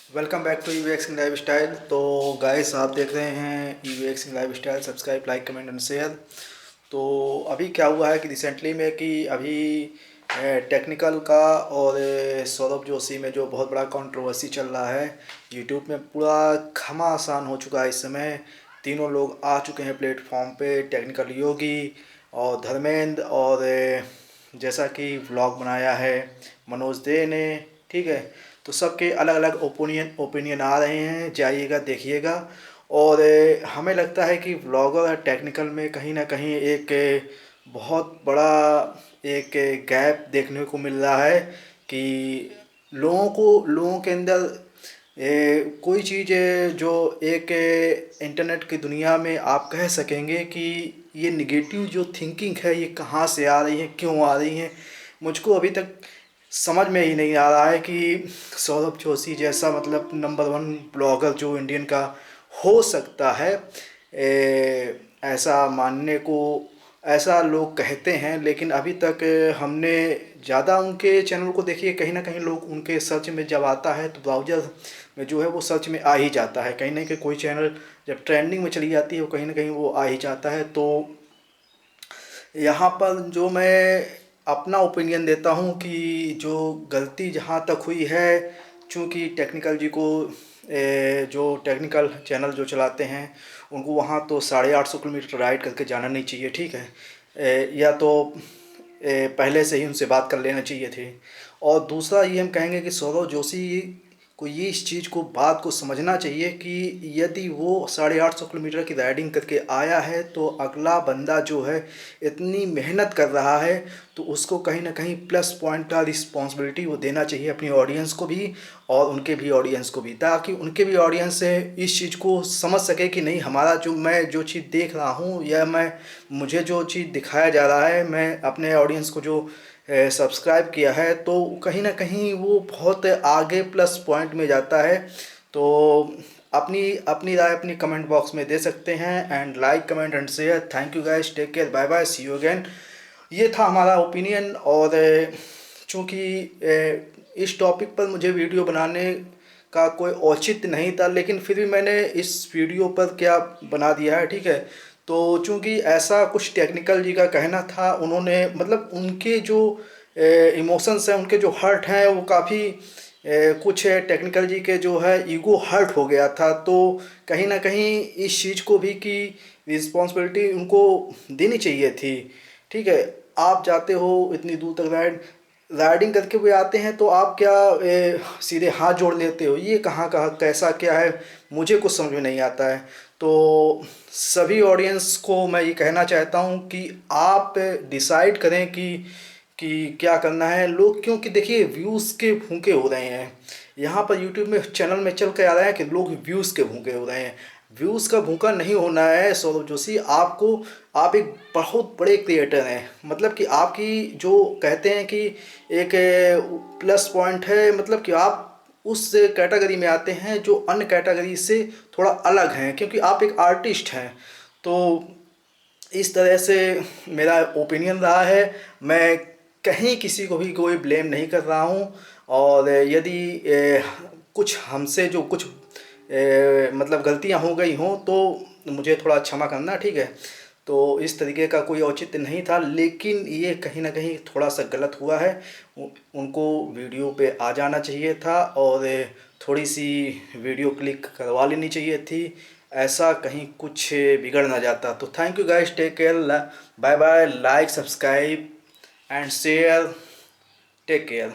Welcome back to EV एक्सिंग lifestyle. तो guys आप देख रहे हैं ईवी एक्सिंग lifestyle. Subscribe, like, comment and share. तो अभी क्या हुआ है कि रिसेंटली में कि अभी टेक्निकल का और सौरभ जोशी में जो बहुत बड़ा कंट्रोवर्सी चल रहा है यूट्यूब में, पूरा घमासान हो चुका है इस समय। तीनों लोग आ चुके हैं प्लेटफॉर्म पे, टेक्निकल योगी और धर्मेंद्र और जैसा कि व्लॉग बनाया है मनोज दे ने। ठीक है, तो सबके अलग अलग ओपिनियन आ रहे हैं, जाइएगा देखिएगा। और हमें लगता है कि व्लॉगर और टेक्निकल में कहीं ना कहीं एक बहुत बड़ा एक गैप देखने को मिल रहा है कि लोगों के अंदर कोई चीज़ जो एक इंटरनेट की दुनिया में आप कह सकेंगे कि ये निगेटिव जो थिंकिंग है ये कहाँ से आ रही है, क्यों आ रही है। मुझको अभी तक समझ में ही नहीं आ रहा है कि सौरभ जोशी जैसा मतलब नंबर वन ब्लॉगर जो इंडियन का हो सकता है, ऐसा मानने को ऐसा लोग कहते हैं। लेकिन अभी तक हमने ज़्यादा उनके चैनल को देखिए, कहीं ना कहीं लोग उनके सर्च में जब आता है तो ब्राउज़र में जो है वो सर्च में आ ही जाता है। कहीं ना कहीं कोई चैनल जब ट्रेंडिंग में चली जाती है वो कहीं ना कहीं वो आ ही जाता है। तो यहाँ पर जो मैं अपना ओपिनियन देता हूँ कि जो गलती जहाँ तक हुई है, चूँकि टेक्निकल जी को जो टेक्निकल चैनल जो चलाते हैं उनको वहाँ तो 850 किलोमीटर राइड करके जाना नहीं चाहिए। ठीक है, या तो पहले से ही उनसे बात कर लेना चाहिए थी। और दूसरा ये हम कहेंगे कि सौरभ जोशी को ये इस चीज़ को बात को समझना चाहिए कि यदि वो 850 किलोमीटर की राइडिंग करके आया है तो अगला बंदा जो है इतनी मेहनत कर रहा है तो उसको कहीं ना कहीं प्लस पॉइंट का रिस्पॉन्सिबिलिटी वो देना चाहिए अपनी ऑडियंस को भी और उनके भी ऑडियंस को भी, ताकि उनके भी ऑडियंस से इस चीज़ को समझ सके कि नहीं, हमारा जो मैं जो चीज़ देख रहा हूँ या मुझे जो चीज़ दिखाया जा रहा है, मैं अपने ऑडियंस को जो सब्सक्राइब किया है तो कहीं ना कहीं वो बहुत आगे प्लस पॉइंट में जाता है। तो अपनी अपनी राय अपनी कमेंट बॉक्स में दे सकते हैं। And like, comment and share. Thank you guys, take care, bye bye, see you again. ये था हमारा ओपिनियन। और चूँकि इस टॉपिक पर मुझे वीडियो बनाने का कोई औचित्य नहीं था, लेकिन फिर भी मैंने इस वीडियो पर क्या बना दिया है। ठीक है, तो चूँकि ऐसा कुछ टेक्निकल जी का कहना था, उन्होंने मतलब उनके जो इमोशंस हैं, उनके जो हर्ट हैं वो काफ़ी कुछ टेक्निकल जी के जो है ईगो हर्ट हो गया था। तो कहीं ना कहीं इस चीज़ को भी कि रिस्पॉन्सिबिलिटी उनको देनी चाहिए थी। ठीक है, आप जाते हो इतनी दूर तक राइडिंग करके हुए आते हैं तो आप क्या सीधे हाथ जोड़ लेते हो? ये कहाँ कहाँ कैसा क्या है, मुझे कुछ समझ में नहीं आता है। तो सभी ऑडियंस को मैं ये कहना चाहता हूँ कि आप डिसाइड करें कि क्या करना है। लोग क्योंकि देखिए व्यूज़ के भूखे हो रहे हैं, यहाँ पर यूट्यूब में चैनल में चल के आ रहा है कि लोग व्यूज़ के भूखे हो रहे हैं। व्यूज़ का भूखा नहीं होना है सौरभ जोशी आपको। आप एक बहुत बड़े क्रिएटर हैं, मतलब कि आपकी जो कहते हैं कि एक प्लस पॉइंट है, मतलब कि आप उस कैटेगरी में आते हैं जो अन्य कैटेगरी से थोड़ा अलग हैं, क्योंकि आप एक आर्टिस्ट हैं। तो इस तरह से मेरा ओपिनियन रहा है। मैं कहीं किसी को भी कोई ब्लेम नहीं कर रहा हूँ। और यदि कुछ हमसे जो कुछ मतलब गलतियाँ हो गई हों तो मुझे थोड़ा क्षमा करना। ठीक है, तो इस तरीके का कोई औचित्य नहीं था, लेकिन ये कहीं ना कहीं थोड़ा सा गलत हुआ है। उनको वीडियो पे आ जाना चाहिए था और थोड़ी सी वीडियो क्लिक करवा लेनी चाहिए थी, ऐसा कहीं कुछ बिगड़ ना जाता। तो thank you guys, take care, bye bye, like, subscribe and share, take care.